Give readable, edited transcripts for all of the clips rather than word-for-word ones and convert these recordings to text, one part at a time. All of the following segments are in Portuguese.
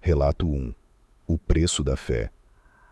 Relato 1. O preço da fé.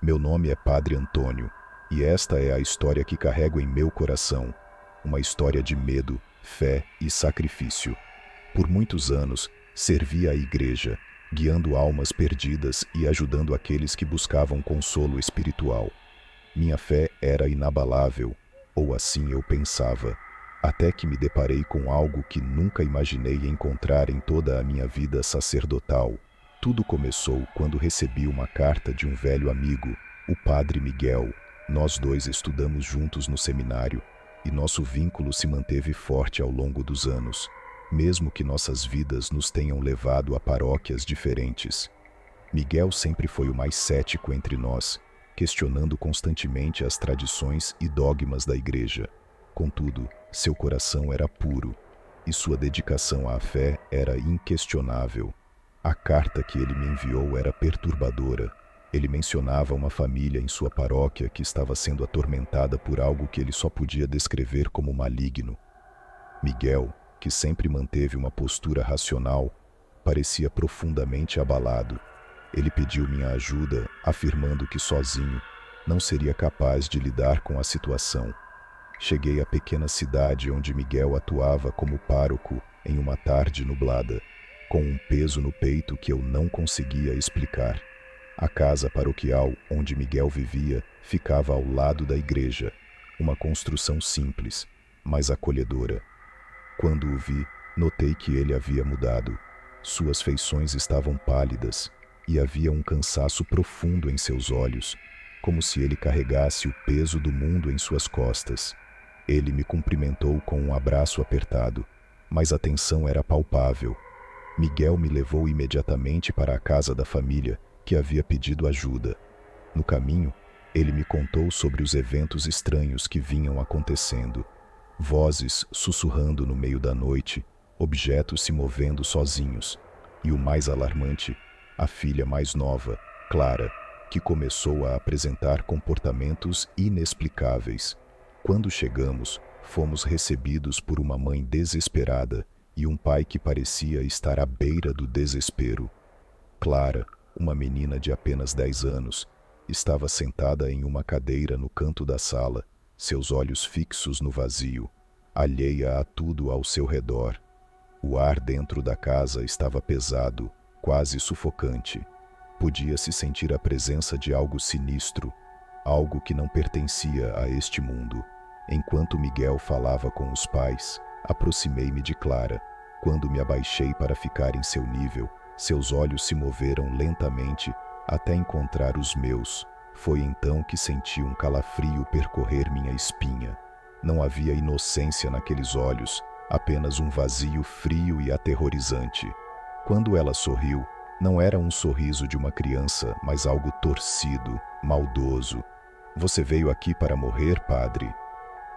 Meu nome é Padre Antônio, e esta é a história que carrego em meu coração. Uma história de medo, fé e sacrifício. Por muitos anos, servi à igreja, guiando almas perdidas e ajudando aqueles que buscavam consolo espiritual. Minha fé era inabalável, ou assim eu pensava, até que me deparei com algo que nunca imaginei encontrar em toda a minha vida sacerdotal. Tudo começou quando recebi uma carta de um velho amigo, o Padre Miguel. Nós dois estudamos juntos no seminário, e nosso vínculo se manteve forte ao longo dos anos, mesmo que nossas vidas nos tenham levado a paróquias diferentes. Miguel sempre foi o mais cético entre nós, questionando constantemente as tradições e dogmas da igreja. Contudo, seu coração era puro, e sua dedicação à fé era inquestionável. A carta que ele me enviou era perturbadora. Ele mencionava uma família em sua paróquia que estava sendo atormentada por algo que ele só podia descrever como maligno. Miguel, que sempre manteve uma postura racional, parecia profundamente abalado. Ele pediu minha ajuda, afirmando que sozinho não seria capaz de lidar com a situação. Cheguei à pequena cidade onde Miguel atuava como pároco em uma tarde nublada, com um peso no peito que eu não conseguia explicar. A casa paroquial onde Miguel vivia ficava ao lado da igreja, uma construção simples, mas acolhedora. Quando o vi, notei que ele havia mudado. Suas feições estavam pálidas e havia um cansaço profundo em seus olhos, como se ele carregasse o peso do mundo em suas costas. Ele me cumprimentou com um abraço apertado, mas a tensão era palpável. Miguel me levou imediatamente para a casa da família, que havia pedido ajuda. No caminho, ele me contou sobre os eventos estranhos que vinham acontecendo. Vozes sussurrando no meio da noite, objetos se movendo sozinhos, e o mais alarmante, a filha mais nova, Clara, que começou a apresentar comportamentos inexplicáveis. Quando chegamos, fomos recebidos por uma mãe desesperada e um pai que parecia estar à beira do desespero. Clara, uma menina de apenas 10 anos, estava sentada em uma cadeira no canto da sala, seus olhos fixos no vazio, alheia a tudo ao seu redor. O ar dentro da casa estava pesado, quase sufocante. Podia-se sentir a presença de algo sinistro, algo que não pertencia a este mundo. Enquanto Miguel falava com os pais, aproximei-me de Clara. Quando me abaixei para ficar em seu nível, seus olhos se moveram lentamente até encontrar os meus. Foi então que senti um calafrio percorrer minha espinha. Não havia inocência naqueles olhos, apenas um vazio frio e aterrorizante. Quando ela sorriu, não era um sorriso de uma criança, mas algo torcido, maldoso. "Você veio aqui para morrer, padre?"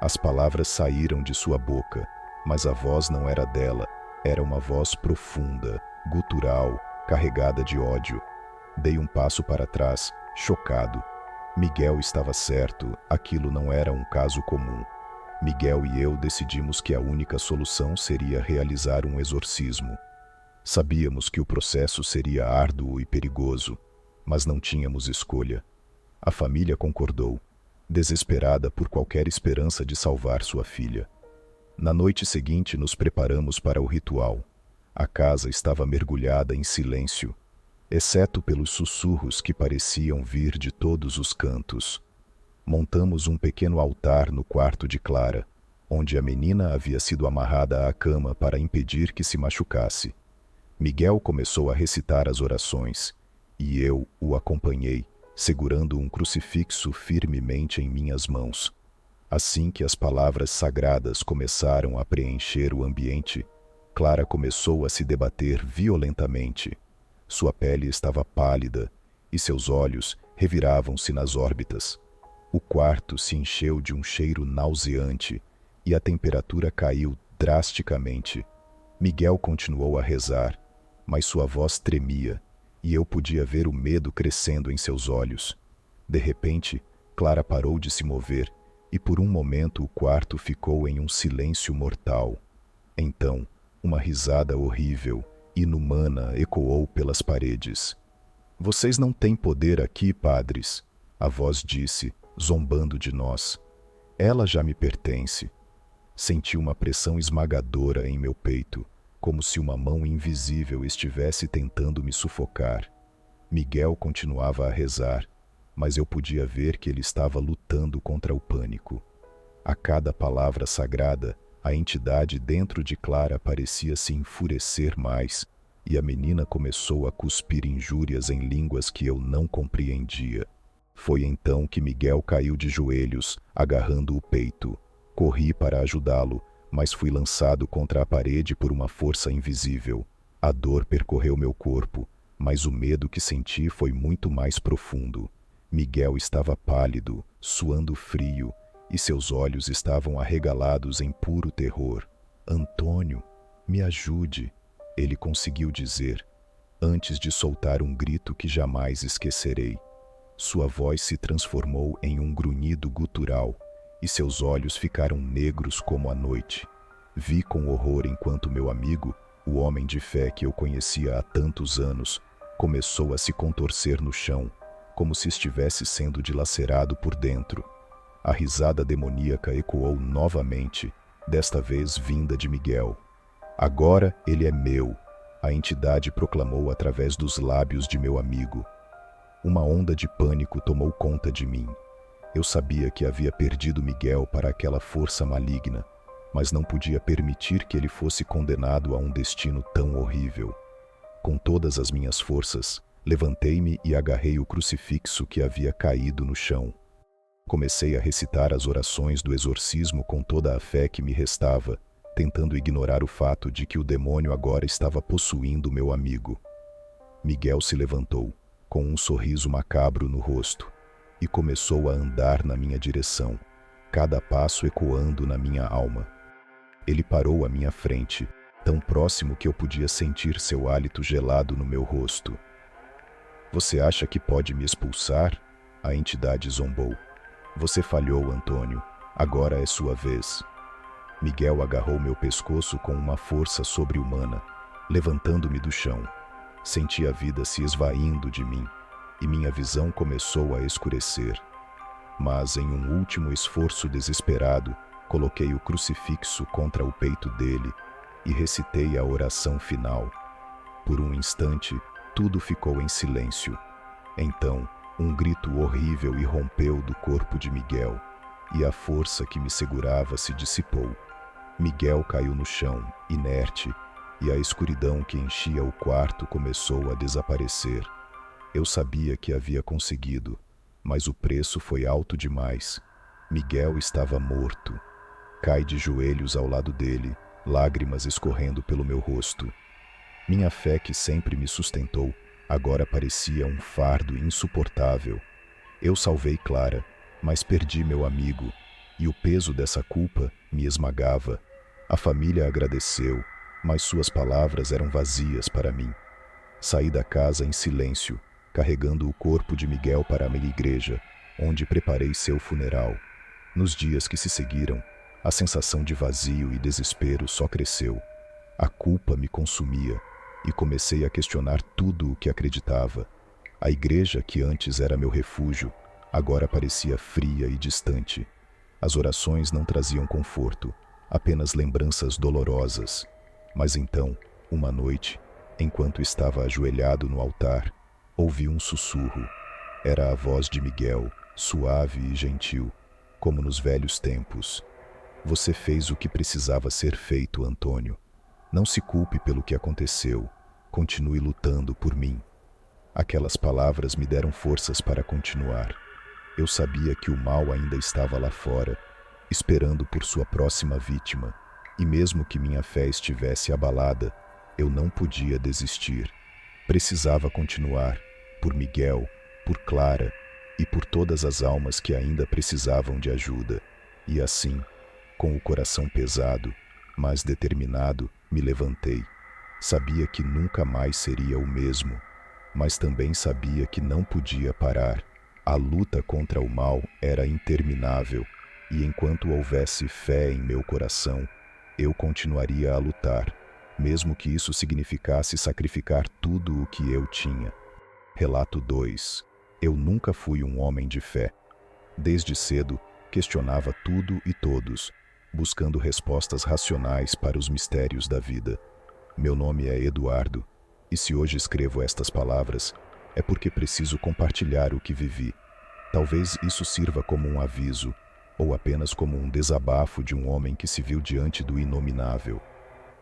As palavras saíram de sua boca, mas a voz não era dela. Era uma voz profunda, gutural, carregada de ódio. Dei um passo para trás, chocado. Miguel estava certo, aquilo não era um caso comum. Miguel e eu decidimos que a única solução seria realizar um exorcismo. Sabíamos que o processo seria árduo e perigoso, mas não tínhamos escolha. A família concordou, desesperada por qualquer esperança de salvar sua filha. Na noite seguinte nos preparamos para o ritual. A casa estava mergulhada em silêncio, exceto pelos sussurros que pareciam vir de todos os cantos. Montamos um pequeno altar no quarto de Clara, onde a menina havia sido amarrada à cama para impedir que se machucasse. Miguel começou a recitar as orações, e eu o acompanhei, segurando um crucifixo firmemente em minhas mãos. Assim que as palavras sagradas começaram a preencher o ambiente, Clara começou a se debater violentamente. Sua pele estava pálida e seus olhos reviravam-se nas órbitas. O quarto se encheu de um cheiro nauseante e a temperatura caiu drasticamente. Miguel continuou a rezar, mas sua voz tremia e eu podia ver o medo crescendo em seus olhos. De repente, Clara parou de se mover e por um momento o quarto ficou em um silêncio mortal. Então, uma risada horrível, inumana, ecoou pelas paredes. Vocês não têm poder aqui, padres, a voz disse, zombando de nós. Ela já me pertence. Senti uma pressão esmagadora em meu peito, como se uma mão invisível estivesse tentando me sufocar. Miguel continuava a rezar, mas eu podia ver que ele estava lutando contra o pânico. A cada palavra sagrada, a entidade dentro de Clara parecia se enfurecer mais, e a menina começou a cuspir injúrias em línguas que eu não compreendia. Foi então que Miguel caiu de joelhos, agarrando o peito. Corri para ajudá-lo, mas fui lançado contra a parede por uma força invisível. A dor percorreu meu corpo, mas o medo que senti foi muito mais profundo. Miguel estava pálido, suando frio, e seus olhos estavam arregalados em puro terror. Antônio, me ajude, ele conseguiu dizer, antes de soltar um grito que jamais esquecerei. Sua voz se transformou em um grunhido gutural, e seus olhos ficaram negros como a noite. Vi com horror enquanto meu amigo, o homem de fé que eu conhecia há tantos anos, começou a se contorcer no chão, como se estivesse sendo dilacerado por dentro. A risada demoníaca ecoou novamente, desta vez vinda de Miguel. Agora ele é meu, a entidade proclamou através dos lábios de meu amigo. Uma onda de pânico tomou conta de mim. Eu sabia que havia perdido Miguel para aquela força maligna, mas não podia permitir que ele fosse condenado a um destino tão horrível. Com todas as minhas forças, levantei-me e agarrei o crucifixo que havia caído no chão. Comecei a recitar as orações do exorcismo com toda a fé que me restava, tentando ignorar o fato de que o demônio agora estava possuindo meu amigo. Miguel se levantou, com um sorriso macabro no rosto, e começou a andar na minha direção, cada passo ecoando na minha alma. Ele parou à minha frente, tão próximo que eu podia sentir seu hálito gelado no meu rosto. Você acha que pode me expulsar? A entidade zombou. Você falhou, Antônio. Agora é sua vez. Miguel agarrou meu pescoço com uma força sobre-humana, levantando-me do chão. Senti a vida se esvaindo de mim, e minha visão começou a escurecer. Mas, em um último esforço desesperado, coloquei o crucifixo contra o peito dele e recitei a oração final. Por um instante, tudo ficou em silêncio. Então, um grito horrível irrompeu do corpo de Miguel, e a força que me segurava se dissipou. Miguel caiu no chão, inerte, e a escuridão que enchia o quarto começou a desaparecer. Eu sabia que havia conseguido, mas o preço foi alto demais. Miguel estava morto. Caí de joelhos ao lado dele, lágrimas escorrendo pelo meu rosto. Minha fé, que sempre me sustentou, agora parecia um fardo insuportável. Eu salvei Clara, mas perdi meu amigo, e o peso dessa culpa me esmagava. A família agradeceu, mas suas palavras eram vazias para mim. Saí da casa em silêncio, carregando o corpo de Miguel para a minha igreja, onde preparei seu funeral. Nos dias que se seguiram, a sensação de vazio e desespero só cresceu. A culpa me consumia, e comecei a questionar tudo o que acreditava. A igreja, que antes era meu refúgio, agora parecia fria e distante. As orações não traziam conforto, apenas lembranças dolorosas. Mas então, uma noite, enquanto estava ajoelhado no altar, ouvi um sussurro. Era a voz de Miguel, suave e gentil, como nos velhos tempos. Você fez o que precisava ser feito, Antônio. Não se culpe pelo que aconteceu. Continue lutando por mim. Aquelas palavras me deram forças para continuar. Eu sabia que o mal ainda estava lá fora, esperando por sua próxima vítima, e mesmo que minha fé estivesse abalada, eu não podia desistir. Precisava continuar, por Miguel, por Clara e por todas as almas que ainda precisavam de ajuda. E assim, com o coração pesado, mas determinado, me levantei. Sabia que nunca mais seria o mesmo, mas também sabia que não podia parar. A luta contra o mal era interminável, e enquanto houvesse fé em meu coração, eu continuaria a lutar, mesmo que isso significasse sacrificar tudo o que eu tinha. Relato 2. Eu nunca fui um homem de fé. Desde cedo, questionava tudo e todos, buscando respostas racionais para os mistérios da vida. Meu nome é Eduardo, e se hoje escrevo estas palavras, é porque preciso compartilhar o que vivi. Talvez isso sirva como um aviso, ou apenas como um desabafo de um homem que se viu diante do inominável.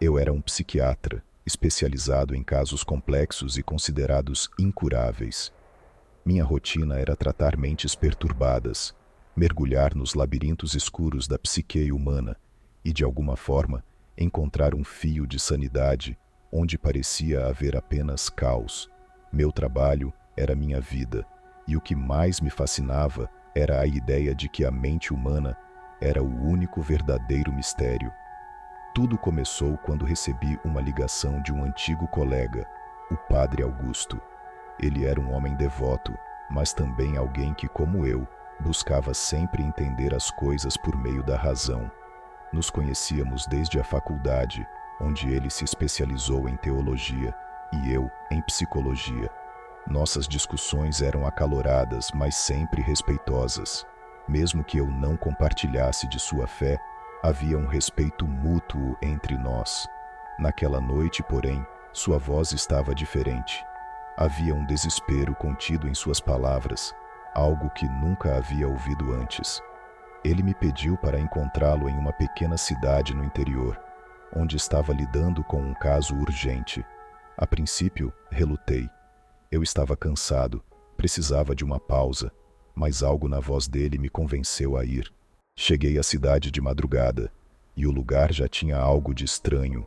Eu era um psiquiatra, especializado em casos complexos e considerados incuráveis. Minha rotina era tratar mentes perturbadas, mergulhar nos labirintos escuros da psique humana e, de alguma forma, encontrar um fio de sanidade onde parecia haver apenas caos. Meu trabalho era minha vida, e o que mais me fascinava era a ideia de que a mente humana era o único verdadeiro mistério. Tudo começou quando recebi uma ligação de um antigo colega, o Padre Augusto. Ele era um homem devoto, mas também alguém que, como eu, buscava sempre entender as coisas por meio da razão. Nos conhecíamos desde a faculdade, onde ele se especializou em teologia e eu em psicologia. Nossas discussões eram acaloradas, mas sempre respeitosas. Mesmo que eu não compartilhasse de sua fé, havia um respeito mútuo entre nós. Naquela noite, porém, sua voz estava diferente. Havia um desespero contido em suas palavras, algo que nunca havia ouvido antes. Ele me pediu para encontrá-lo em uma pequena cidade no interior, onde estava lidando com um caso urgente. A princípio, relutei. Eu estava cansado, precisava de uma pausa, mas algo na voz dele me convenceu a ir. Cheguei à cidade de madrugada, e o lugar já tinha algo de estranho.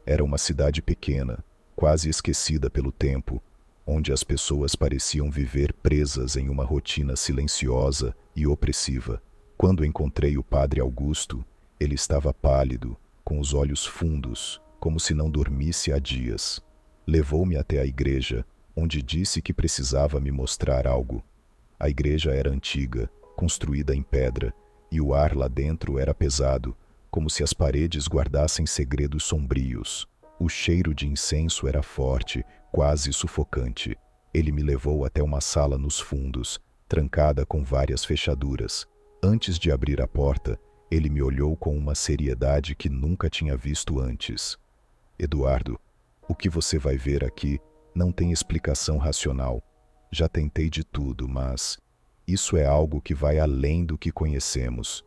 Era uma cidade pequena, quase esquecida pelo tempo, onde as pessoas pareciam viver presas em uma rotina silenciosa e opressiva. Quando encontrei o Padre Augusto, ele estava pálido, com os olhos fundos, como se não dormisse há dias. Levou-me até a igreja, onde disse que precisava me mostrar algo. A igreja era antiga, construída em pedra, e o ar lá dentro era pesado, como se as paredes guardassem segredos sombrios. O cheiro de incenso era forte, quase sufocante. Ele me levou até uma sala nos fundos, trancada com várias fechaduras. Antes de abrir a porta, ele me olhou com uma seriedade que nunca tinha visto antes. Eduardo, o que você vai ver aqui não tem explicação racional. Já tentei de tudo, mas isso é algo que vai além do que conhecemos.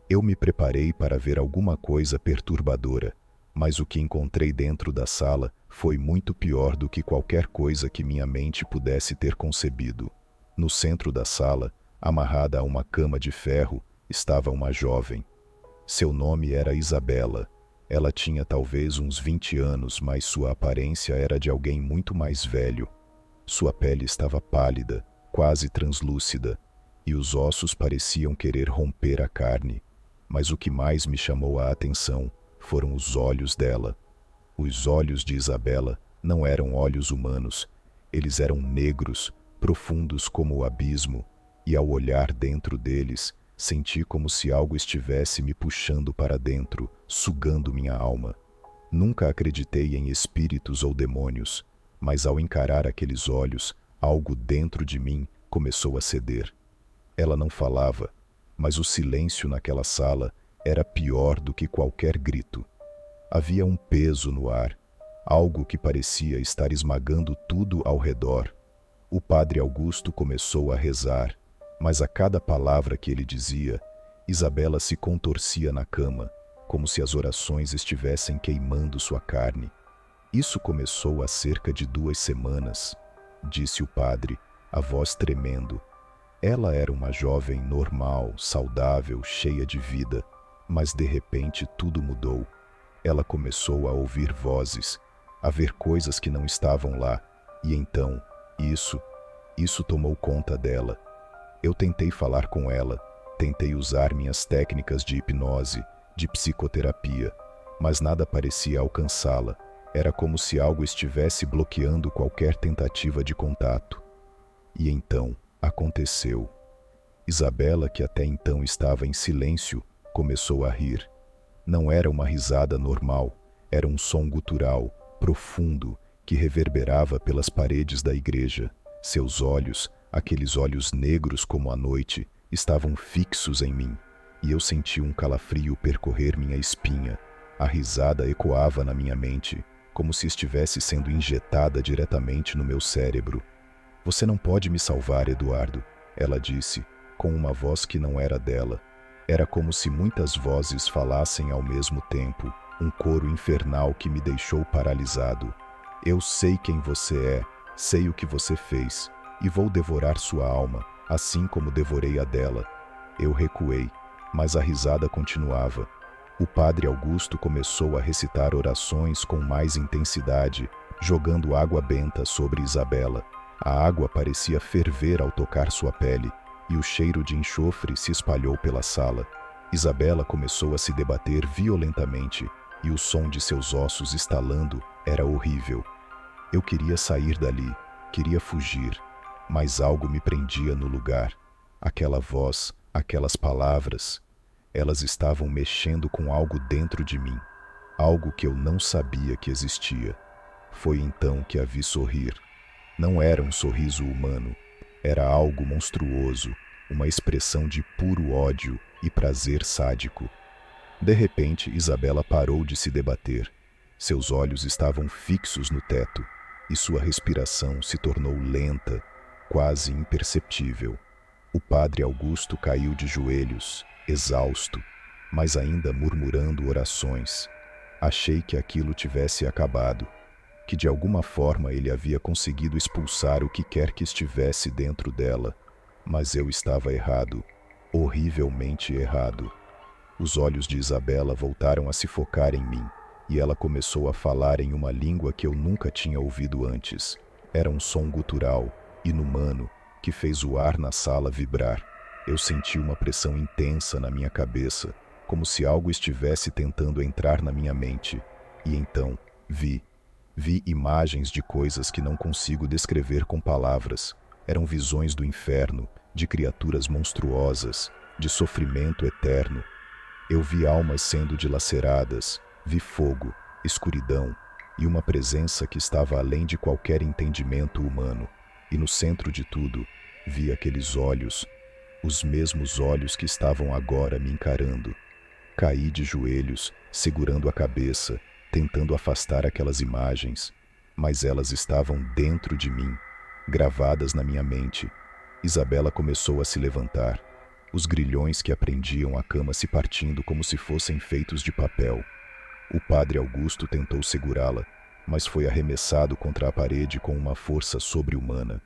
Eu me preparei para ver alguma coisa perturbadora, mas o que encontrei dentro da sala foi muito pior do que qualquer coisa que minha mente pudesse ter concebido. No centro da sala, amarrada a uma cama de ferro, estava uma jovem. Seu nome era Isabela. Ela tinha talvez uns 20 anos, mas sua aparência era de alguém muito mais velho. Sua pele estava pálida, quase translúcida, e os ossos pareciam querer romper a carne. Mas o que mais me chamou a atenção foram os olhos dela. Os olhos de Isabela não eram olhos humanos. Eles eram negros, profundos como o abismo, e ao olhar dentro deles, senti como se algo estivesse me puxando para dentro, sugando minha alma. Nunca acreditei em espíritos ou demônios, mas ao encarar aqueles olhos, algo dentro de mim começou a ceder. Ela não falava, mas o silêncio naquela sala era pior do que qualquer grito. Havia um peso no ar, algo que parecia estar esmagando tudo ao redor. O Padre Augusto começou a rezar, mas a cada palavra que ele dizia, Isabela se contorcia na cama, como se as orações estivessem queimando sua carne. Isso começou há cerca de 2 semanas, disse o padre, a voz tremendo. Ela era uma jovem normal, saudável, cheia de vida, mas de repente tudo mudou. Ela começou a ouvir vozes, a ver coisas que não estavam lá, e então, isso tomou conta dela. Eu tentei falar com ela, tentei usar minhas técnicas de hipnose, de psicoterapia, mas nada parecia alcançá-la. Era como se algo estivesse bloqueando qualquer tentativa de contato. E então, aconteceu. Isabela, que até então estava em silêncio, começou a rir. Não era uma risada normal, era um som gutural, profundo, que reverberava pelas paredes da igreja. Seus olhos, aqueles olhos negros como a noite, estavam fixos em mim, e eu senti um calafrio percorrer minha espinha. A risada ecoava na minha mente, como se estivesse sendo injetada diretamente no meu cérebro. Você não pode me salvar, Eduardo, ela disse, com uma voz que não era dela. Era como se muitas vozes falassem ao mesmo tempo, um coro infernal que me deixou paralisado. Eu sei quem você é, sei o que você fez, e vou devorar sua alma, assim como devorei a dela. Eu recuei, mas a risada continuava. O padre Augusto começou a recitar orações com mais intensidade, jogando água benta sobre Isabela. A água parecia ferver ao tocar sua pele, e o cheiro de enxofre se espalhou pela sala. Isabela começou a se debater violentamente, e o som de seus ossos estalando era horrível. Eu queria sair dali, queria fugir, mas algo me prendia no lugar. Aquela voz, aquelas palavras, elas estavam mexendo com algo dentro de mim, algo que eu não sabia que existia. Foi então que a vi sorrir. Não era um sorriso humano, era algo monstruoso, uma expressão de puro ódio e prazer sádico. De repente, Isabela parou de se debater. Seus olhos estavam fixos no teto, e sua respiração se tornou lenta, quase imperceptível. O padre Augusto caiu de joelhos, exausto, mas ainda murmurando orações. Achei que aquilo tivesse acabado, que de alguma forma ele havia conseguido expulsar o que quer que estivesse dentro dela, mas eu estava errado, horrivelmente errado. Os olhos de Isabela voltaram a se focar em mim, e ela começou a falar em uma língua que eu nunca tinha ouvido antes. Era um som gutural, inumano, que fez o ar na sala vibrar. Eu senti uma pressão intensa na minha cabeça, como se algo estivesse tentando entrar na minha mente. E então, vi imagens de coisas que não consigo descrever com palavras. Eram visões do inferno, de criaturas monstruosas, de sofrimento eterno. Eu vi almas sendo dilaceradas, vi fogo, escuridão e uma presença que estava além de qualquer entendimento humano. E no centro de tudo, vi aqueles olhos, os mesmos olhos que estavam agora me encarando. Caí de joelhos, segurando a cabeça, tentando afastar aquelas imagens, mas elas estavam dentro de mim, gravadas na minha mente. Isabela começou a se levantar, os grilhões que a prendiam à cama se partindo como se fossem feitos de papel. O padre Augusto tentou segurá-la, mas foi arremessado contra a parede com uma força sobre-humana.